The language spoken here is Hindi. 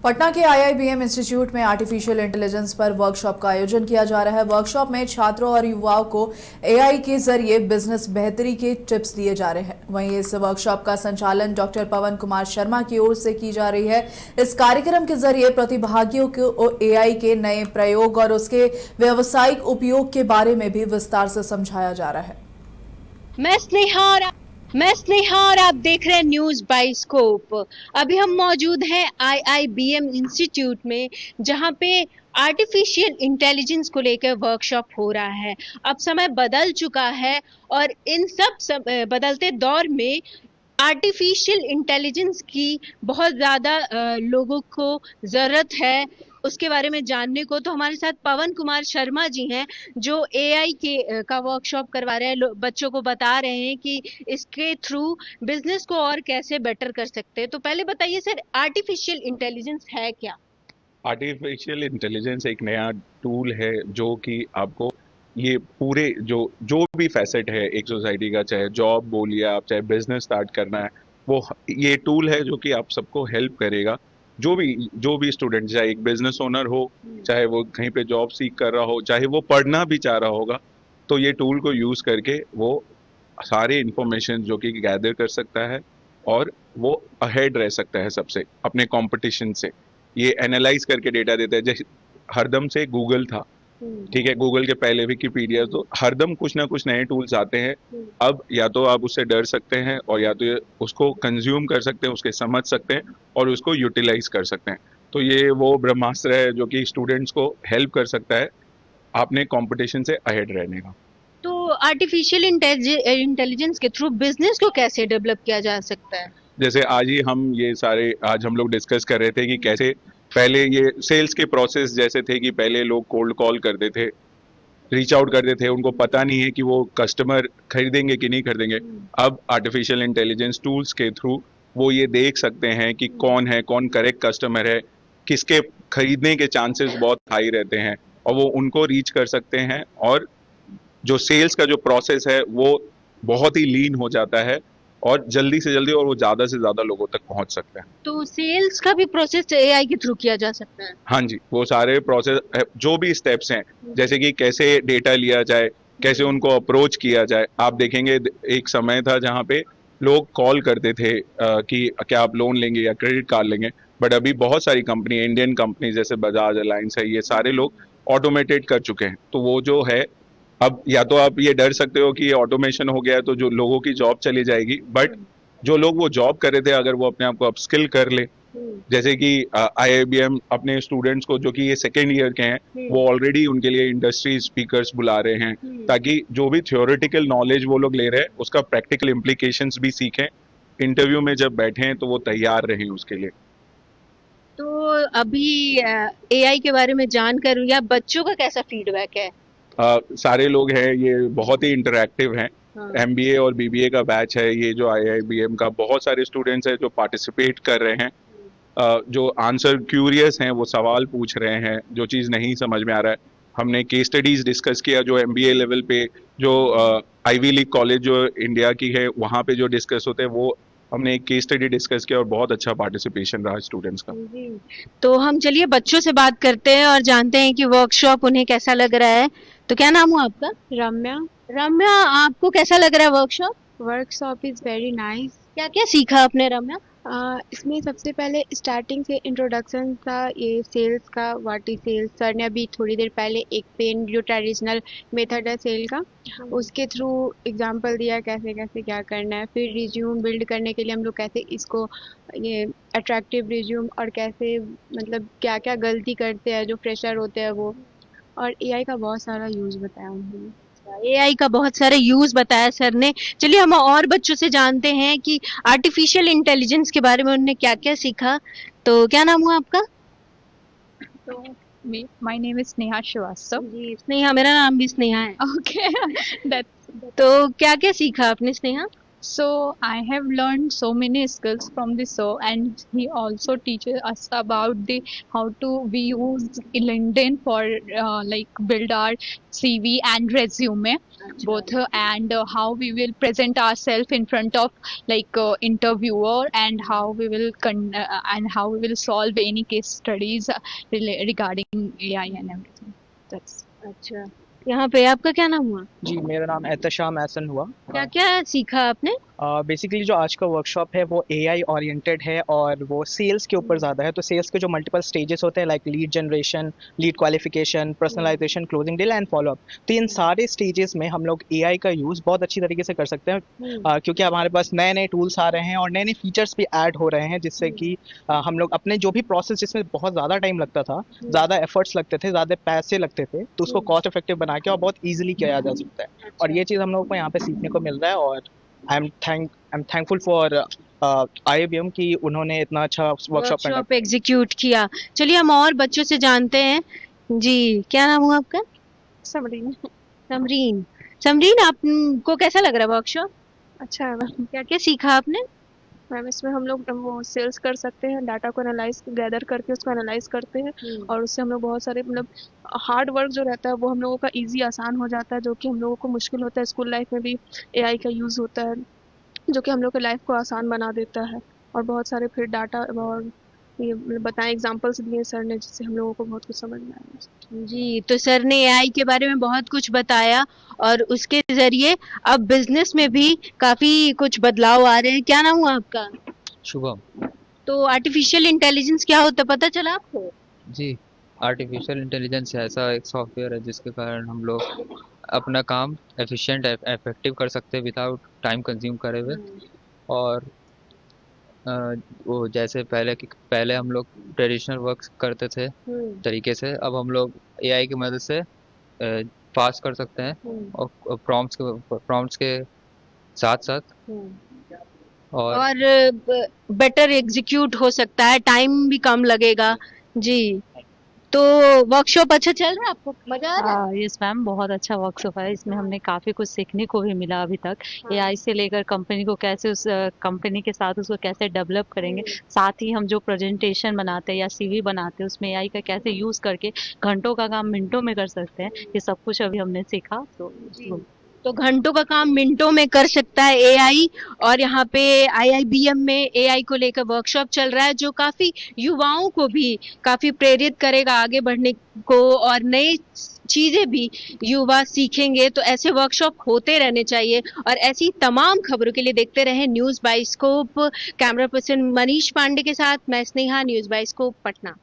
पटना के आईआईबीएम इंस्टीट्यूट में आर्टिफिशियल इंटेलिजेंस पर वर्कशॉप का आयोजन किया जा रहा है। वर्कशॉप में छात्रों और युवाओं को एआई के जरिए बिजनेस बेहतरी के टिप्स दिए जा रहे हैं। वहीं इस वर्कशॉप का संचालन डॉक्टर पवन कुमार शर्मा की ओर से की जा रही है। इस कार्यक्रम के जरिए प्रतिभागियों को एआई के नए प्रयोग और उसके व्यावसायिक उपयोग के बारे में भी विस्तार से समझाया जा रहा है। मैं स्नेहा और आप देख रहे हैं न्यूज बाइस्कोप। अभी हम मौजूद हैं आईआईबीएम इंस्टीट्यूट में, जहां पे आर्टिफिशियल इंटेलिजेंस को लेकर वर्कशॉप हो रहा है। अब समय बदल चुका है और इन बदलते दौर में आर्टिफिशियल इंटेलिजेंस की बहुत ज़्यादा लोगों को ज़रूरत है। उसके बारे में जानने को तो हमारे साथ पवन कुमार शर्मा जी हैं, जो एआई का वर्कशॉप करवा रहे हैं, बच्चों को बता रहे हैं कि इसके थ्रू बिजनेस को और कैसे बेटर कर सकते हैं। तो पहले बताइए सर, आर्टिफिशियल इंटेलिजेंस है क्या? आर्टिफिशियल इंटेलिजेंस एक नया टूल है जो कि आपको ये पूरे जो जो भी फैसेट है एक सोसाइटी का, चाहे जॉब बोलिए आप, चाहे बिजनेस स्टार्ट करना है, वो ये टूल है जो कि आप सबको हेल्प करेगा। जो भी स्टूडेंट, चाहे एक बिजनेस ओनर हो, चाहे वो कहीं पे जॉब सीख कर रहा हो, चाहे वो पढ़ना भी चाह रहा होगा, तो ये टूल को यूज करके वो सारे इंफॉर्मेशन जो कि गैदर कर सकता है और वो अहेड रह सकता है सबसे अपने कंपटीशन से। ये एनालाइज करके डेटा देता है। जैसे हरदम से गूगल था, ठीक है, गूगल के पहले विकिपीडिया, तो हरदम कुछ ना कुछ नए टूल्स आते हैं। अब या तो आप उससे डर सकते हैं और या तो उसको कंज्यूम कर सकते हैं, उसके समझ सकते हैं और उसको यूटिलाइज कर सकते हैं। तो ये वो ब्रह्मास्त्र है जो कि स्टूडेंट्स को हेल्प कर सकता है अपने कंपटीशन से अहेड रहने का। तो आर्टिफिशियल इंटेलिजेंस के थ्रू बिजनेस को कैसे डेवलप किया जा सकता है? जैसे आज हम लोग डिस्कस कर रहे थे कि कैसे पहले ये सेल्स के प्रोसेस जैसे थे कि पहले लोग कोल्ड कॉल करते थे, रीच आउट करते थे, उनको पता नहीं है कि वो कस्टमर खरीदेंगे कि नहीं खरीदेंगे। अब आर्टिफिशियल इंटेलिजेंस टूल्स के थ्रू वो ये देख सकते हैं कि कौन है, कौन करेक्ट कस्टमर है, किसके खरीदने के चांसेस बहुत हाई रहते हैं, और वो उनको रीच कर सकते हैं। और जो सेल्स का जो प्रोसेस है वो बहुत ही लीन हो जाता है और जल्दी से जल्दी और वो ज़्यादा से ज़्यादा लोगों तक पहुंच सकता है। तो सेल्स का भी प्रोसेस एआई के थ्रू किया जा सकता है? हाँ जी, वो सारे प्रोसेस जो भी स्टेप्स हैं, जैसे कि कैसे डेटा लिया जाए, कैसे उनको अप्रोच किया जाए। आप देखेंगे एक समय था जहाँ पे लोग कॉल करते थे कि क्या आप लोन लेंगे या क्रेडिट कार्ड लेंगे, बट अभी बहुत सारी कंपनी, इंडियन कंपनी जैसे बजाज अलायंस है, ये सारे लोग ऑटोमेटेड कर चुके हैं। तो वो जो है, अब या तो आप ये डर सकते हो कि ये ऑटोमेशन हो गया है तो जो लोगों की जॉब चली जाएगी, बट जो लोग वो जॉब कर रहे थे, अगर वो अपने आप को अपस्किल कर ले, जैसे कि आईआईबीएम अपने स्टूडेंट्स को जो कि ये सेकेंड ईयर के हैं, वो ऑलरेडी उनके लिए इंडस्ट्री स्पीकर्स बुला रहे हैं, ताकि जो भी थ्योरेटिकल नॉलेज वो लोग ले रहे हैं उसका प्रैक्टिकल इम्प्लीकेशंस भी सीखें, इंटरव्यू में जब बैठें तो वो तैयार रहें उसके लिए। तो अभी एआई के बारे में जानकर या बच्चों का कैसा फीडबैक है? सारे लोग हैं, ये बहुत ही इंटरैक्टिव हैं। हाँ। एमबीए और बीबीए का बैच है ये, जो आईआईबीएम का, बहुत सारे स्टूडेंट्स हैं जो पार्टिसिपेट कर रहे हैं। जो आंसर क्यूरियस हैं वो सवाल पूछ रहे हैं, जो चीज़ नहीं समझ में आ रहा है। हमने केस स्टडीज डिस्कस किया जो एमबीए लेवल पे, जो आईवी लीग कॉलेज जो इंडिया की है वहाँ पे जो डिस्कस होते हैं, वो हमने एक केस स्टडी डिस्कस किया और बहुत अच्छा पार्टिसिपेशन रहा स्टूडेंट्स का। जी। तो हम चलिए बच्चों से बात करते हैं और जानते हैं कि वर्कशॉप उन्हें कैसा लग रहा है। तो क्या नाम हुआ आपका? रम्या। रम्या, आपको कैसा लग रहा है workshop? Workshop is very nice. क्या क्या सीखा आपने रम्या? इसमें सबसे पहले स्टार्टिंग से इंट्रोडक्शन था ये सेल्स का, व्हाट इज सेल्स। सर ने अभी थोड़ी देर पहले एक पेन, जो ट्रेडिशनल मेथड है सेल का, उसके थ्रू एग्जांपल दिया कैसे कैसे क्या करना है। फिर रिज्यूम बिल्ड करने के लिए हम लोग कैसे इसको, ये अट्रैक्टिव रिज्यूम, और कैसे मतलब क्या क्या गलती करते हैं जो फ्रेशर होते हैं वो, और एआई का बहुत सारा यूज़ बताया उन्होंने। एआई का बहुत सारे यूज बताया सर ने। चलिए हम और बच्चों से जानते हैं कि आर्टिफिशियल इंटेलिजेंस के बारे में उन्होंने क्या क्या सीखा। तो क्या नाम हुआ आपका? So, my name is Sneha Srivastava. जी स्नेहा, मेरा नाम भी स्नेहा है। Okay, that's तो क्या क्या सीखा आपने Sneha? So I have learned so many skills from the show, and he also teaches us about the how to we use LinkedIn for like build our CV and resume both, and how we will present ourselves in front of like interviewer, and how we will and how we will solve any case studies regarding AI and everything. That's अच्छा, यहाँ पे आपका क्या नाम हुआ? जी, मेरा नाम एहतशाम एहसन हुआ। क्या क्या सीखा आपने? बेसिकली जो आज का वर्कशॉप है वो एआई ओरिएंटेड है और वो सेल्स के ऊपर ज़्यादा है। तो सेल्स के जो मल्टीपल स्टेजेस होते हैं, like lead generation, lead qualification, personalisation, closing deal and follow up. तो इन सारे स्टेजेस में हम लोग एआई का यूज़ बहुत अच्छी तरीके से कर सकते हैं, क्योंकि हमारे पास नए नए टूल्स आ रहे हैं और नए नए फीचर्स भी ऐड हो रहे हैं, जिससे कि हम लोग अपने जो भी प्रोसेस जिसमें बहुत ज़्यादा टाइम लगता था, ज़्यादा एफर्ट्स लगते थे, ज़्यादा पैसे लगते थे, तो उसको कॉस्ट इफेक्टिव बना के और बहुत ईजिली किया जा सकता है। और ये चीज़ हम लोग को यहाँ पे सीखने को मिल रहा है। और I am thankful for IIBM कि उन्होंने इतना अच्छा वर्कशॉप वर्कशॉप एग्जीक्यूट किया। चलिए हम और बच्चों से जानते हैं। जी, क्या नाम हुआ आपका? समरीन। समरीन। समरीन, आपको कैसा लग रहा है वर्कशॉप? अच्छा है मैम। क्या क्या सीखा आपने? मैम इसमें हम लोग वो सेल्स कर सकते हैं, डाटा को एनालाइज गैदर करके उसको एनालाइज करते हैं, और उससे हम लोग बहुत सारे मतलब हार्ड वर्क जो रहता है वो हम लोगों का इजी आसान हो जाता है, जो कि हम लोगों को मुश्किल होता है। स्कूल लाइफ में भी एआई का यूज़ होता है, जो कि हम लोग की लाइफ को आसान बना देता है। और बहुत सारे फिर डाटा और ये मतलब बताएं एग्जांपल्स दिए सर ने, जिससे हम लोगों को बहुत कुछ समझ में आया। जी, तो सर ने एआई के बारे में बहुत कुछ बताया और उसके ज़रिए अब बिज़नेस में भी काफ़ी कुछ बदलाव आ रहे हैं। क्या नाम हुआ आपका? शुभम। तो आर्टिफिशियल इंटेलिजेंस क्या होता है, पता चला आपको? जी, आर्टिफिशियल इंटेलिजेंस ऐसा एक सॉफ्टवेयर है जिसके कारण हम लोग अपना काम एफिशिएंट इफेक्टिव कर सकते हैं विदाउट टाइम कंज्यूम करे हुए। और अ, वो जैसे पहले हम लोग ट्रेडिशनल वर्क करते थे तरीके से, अब हम लोग एआई की मदद से फास्ट कर सकते हैं और प्रॉम्प्ट्स के साथ साथ। और और बेटर एग्जीक्यूट हो सकता है, टाइम भी कम लगेगा। जी, तो वर्कशॉप अच्छा चल रहा है आपको? मजा आ रहा है? यस मैम, बहुत अच्छा वर्कशॉप है। इसमें हमने काफ़ी कुछ सीखने को भी मिला अभी तक। एआई से लेकर कंपनी को कैसे उस कंपनी के साथ उसको कैसे डेवलप करेंगे, साथ ही हम जो प्रेजेंटेशन बनाते हैं या सीवी बनाते हैं उसमें एआई का कैसे यूज़ करके घंटों का काम मिनटों में कर सकते हैं, ये सब कुछ अभी हमने सीखा। तो घंटों का काम मिनटों में कर सकता है एआई। और यहाँ पे आईआईबीएम में एआई को लेकर वर्कशॉप चल रहा है, जो काफ़ी युवाओं को भी काफ़ी प्रेरित करेगा आगे बढ़ने को, और नई चीज़ें भी युवा सीखेंगे। तो ऐसे वर्कशॉप होते रहने चाहिए। और ऐसी तमाम खबरों के लिए देखते रहें news bioscope. Camera person Manish Pande के साथ मैं स्नेहा, न्यूज़ बाइस्कोप, पटना।